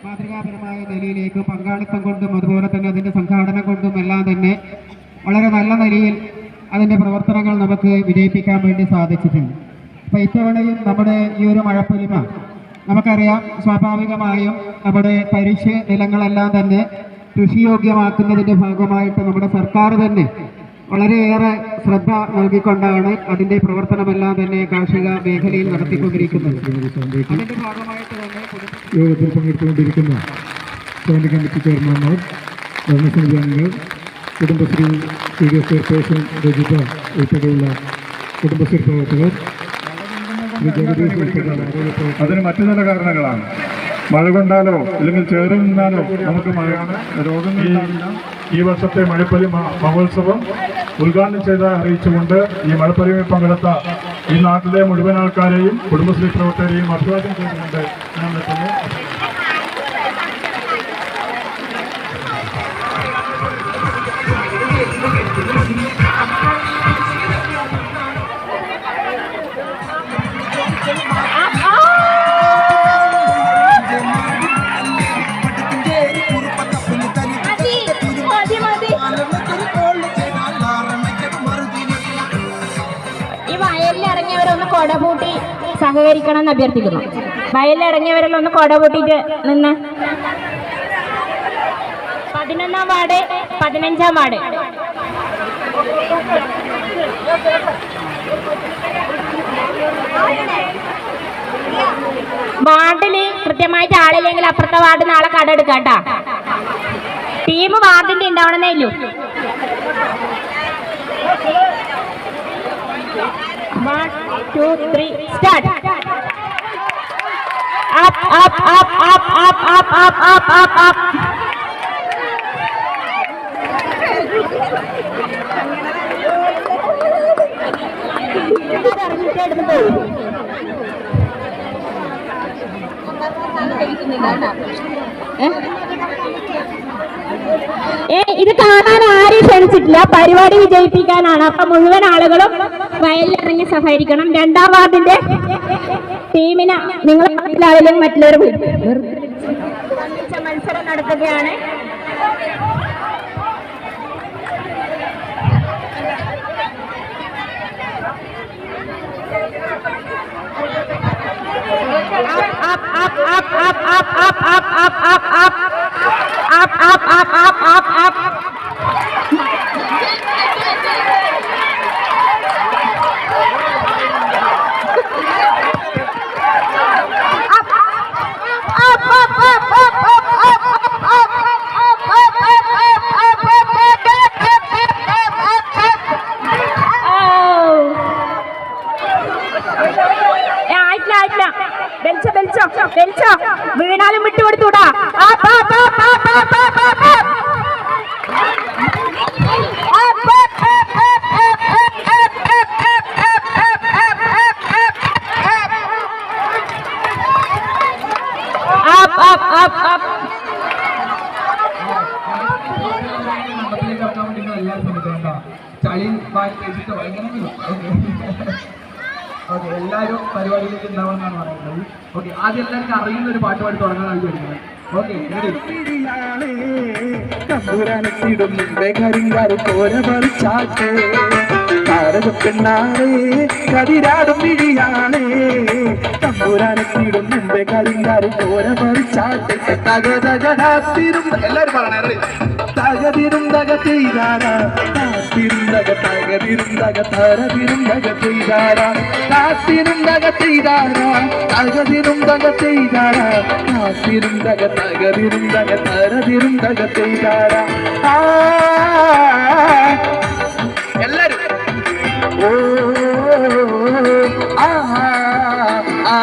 മാതൃകാപരമായ നിലയിലേക്ക് പങ്കാളിത്തം കൊണ്ടും അതുപോലെ തന്നെ അതിൻ്റെ സംഘാടനം കൊണ്ടും എല്ലാം തന്നെ വളരെ നല്ല നിലയിൽ അതിൻ്റെ പ്രവർത്തനങ്ങൾ നമുക്ക് വിജയിപ്പിക്കാൻ വേണ്ടി സാധിച്ചിട്ടുണ്ട്. അപ്പോൾ ഇത്തവണയും നമ്മുടെ ഈ ഒരു മഴപ്പൊലിമ നമുക്കറിയാം, സ്വാഭാവികമായും നമ്മുടെ തരിശ് നിലങ്ങളെല്ലാം തന്നെ കൃഷിയോഗ്യമാക്കുന്നതിൻ്റെ ഭാഗമായിട്ട് നമ്മുടെ സർക്കാർ തന്നെ വളരെയേറെ ശ്രദ്ധ നൽകിക്കൊണ്ടാണ് അതിൻ്റെ പ്രവർത്തനമെല്ലാം തന്നെ കാർഷിക മേഖലയിൽ നടത്തിക്കൊണ്ടിരിക്കുന്നത്. അതിൻ്റെ ഭാഗമായിട്ട് തന്നെ യോഗത്തിൽ പങ്കെടുത്തുകൊണ്ടിരിക്കുന്ന സ്റ്റാൻഡിംഗ് കമ്മിറ്റി ചെയർമാൻമാർ, ഭരണസമിതി അംഗങ്ങൾ, കുടുംബശ്രീ CDS ചെയർപേഴ്സൺ രജിത ഉൾപ്പെടെയുള്ള കുടുംബശ്രീ പ്രവർത്തകർ, അതിന് മറ്റു ചില കാരണങ്ങളാണ്. മഴ കൊണ്ടാലോ അല്ലെങ്കിൽ ചേറി നിന്നാലോ നമുക്ക് ഈ വർഷത്തെ മഴപ്പൊലി മഹോത്സവം ഉദ്ഘാടനം ചെയ്ത് അറിയിച്ചുകൊണ്ട് ഈ മഴപ്പൊലിയിൽ പങ്കെടുത്ത ഈ നാട്ടിലെ മുഴുവൻ ആൾക്കാരെയും കുടുംബശ്രീ പ്രവർത്തകരെയും അഭിവാദ്യം ചെയ്തുകൊണ്ട് ഞാൻ നിർത്തുന്നു. കൊടപൂട്ടി സഹകരിക്കണം എന്ന് അഭ്യർത്ഥിക്കുന്നു. വയലിലിറങ്ങിയവരെല്ലാം കൊടപൂട്ടിയിട്ട് നിന്ന്. 11ാം വാർഡ്, 15ാം വാർഡ്. വാർഡില് കൃത്യമായിട്ട് ആളില്ലെങ്കിൽ അപ്പുറത്തെ വാർഡ് നാളെ കടെടുക്കാം കേട്ടാ. ടീം വാർഡിന്റെ ഉണ്ടാവണമെന്നേ ഉള്ളൂ. 1, 2, 3 start. Up, up, up, up, up, up, up, up, up, up. ഇത് കാണാൻ ആരും ക്ഷണിച്ചിട്ടില്ല, പരിപാടി വിജയിപ്പിക്കാനാണ്. അപ്പൊ മുഴുവൻ ആളുകളും വയലിലിറങ്ങി സഹകരിക്കണം. 2ാം വാർഡിന്റെ ടീമിനെ നിങ്ങൾ മനസ്സിലാവില്ലെങ്കിൽ മറ്റുള്ളവർ മത്സരം നടത്തുകയാണ്. up, up, up, up, up, up, up, up, up, up, up, up, up, up, up, up. വീണാലും വിട്ടുകൊടുത്തൂടാ. ചളി വായിച്ചിട്ടോ എങ്ങനെയെങ്കിലും ഓക്കെ, എല്ലാവരും പരിപാടിയിലേക്ക് ഉണ്ടാവുമെന്നാണ് പറയുന്നത്. ഓക്കെ, ആദ്യം എല്ലാവർക്കും അറിയുന്ന ഒരു പാട്ട് പാടി തുടങ്ങാനാണ് പഠിക്കുന്നത്. ഓക്കെ, കതിരാടും വിഴിയാണേ തമ്പുരാനെത്തിയിടും മുമ്പേ കരിങ്കാരും കോര പറിച്ചാട്ടെ തകതകടാത്തിരും എല്ലാവരും പറയണേ. തകതിരും തക ചെയ്താരാ താത്തിരും തക തകതിരും തക തരതിരും തക ചെയ്താരാ താത്തിരും തക ചെയ്താരാ തകതിരും തക ചെയ്താരാ താത്തിരും തക തകതിരും തക തരതിരും തക ചെയ്താരാ. എല്ലാരും ഓ ആ ആ